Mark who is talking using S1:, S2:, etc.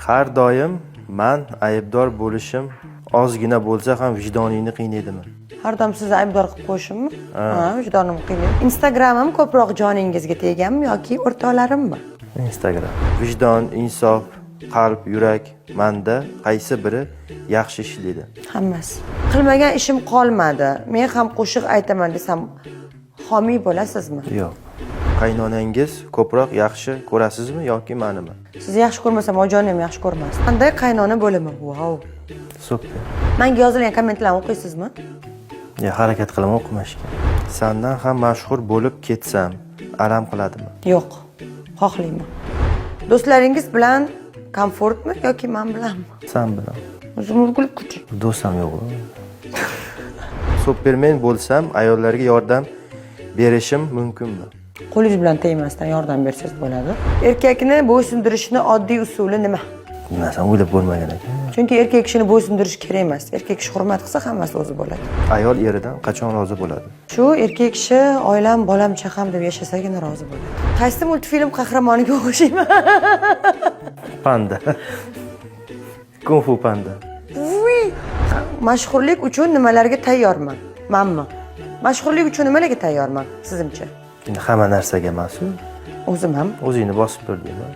S1: Har doim men aybdor bo'lishim ozgina bo'lsa ham vijdoningni qiynaydimi?
S2: Har doim sizni aybdor qilib qo'yishimmi? Ha, vijdonim qiynaydi. Instagramim ko'proq joningizga teganmi yoki o'rtoqlarimmi?
S1: Instagram. Vijdon, insof, qalb, yurak menda qaysi biri yaxshi ishlaydi?
S2: Hammasi. Qilmagan ishim qolmadi. Men ham qo'shiq aytaman desam homiy bo'lasizmi?
S1: Yo'q. Qaynonangiz ko'proq yaxshi ko'rasizmi yoki menimi?
S2: Sizni yaxshi ko'rmasam, ojonim ham yaxshi ko'rmas. Qanday qaynona bo'laman? Wow.
S1: Super.
S2: Menga yozilgan kommentlarni o'qiysizmi?
S1: Ya harakat qilaman o'qimashga. Sendan ham mashhur bo'lib ketsam, alam qiladimi?
S2: Yo'q. Xohlayman. Do'stlaringiz bilan komfortmi yoki men bilanmi?
S1: Sen bilan.
S2: O'zim o'rgilib kuchim.
S1: Do'stim yo'q. Supermen bo'lsam, ayollarga yordam berishim mumkinmi?
S2: Qo'lingiz bilan tegmasdan yordam bersangiz bo'ladi. Erkakni bo'ysundirishni oddiy usuli nima?
S1: Bilmasam, o'ylab bo'lmagan ekan.
S2: Chunki erkak kishini bo'ysundirish kerak emas. Erkak kishi hurmat qilsa hammasi o'zi bo'ladi.
S1: Ayol eridan qachon rozi bo'ladi?
S2: Shu erkak kishi oilam, bolam, chaqam deb yashasagina rozi bo'ladi. Qaysi multfilm qahramoniga o'xshayman?
S1: Panda. Kung Fu Panda.
S2: Uy! Mashhurlik uchun nimalarga tayyorman? Menmi? Mashhurlik uchun nimalarga tayyorman, sizimcha?
S1: Hamma narsaga mas'ul.
S2: O'zim ham.
S1: O'zingni bosib tur deyman.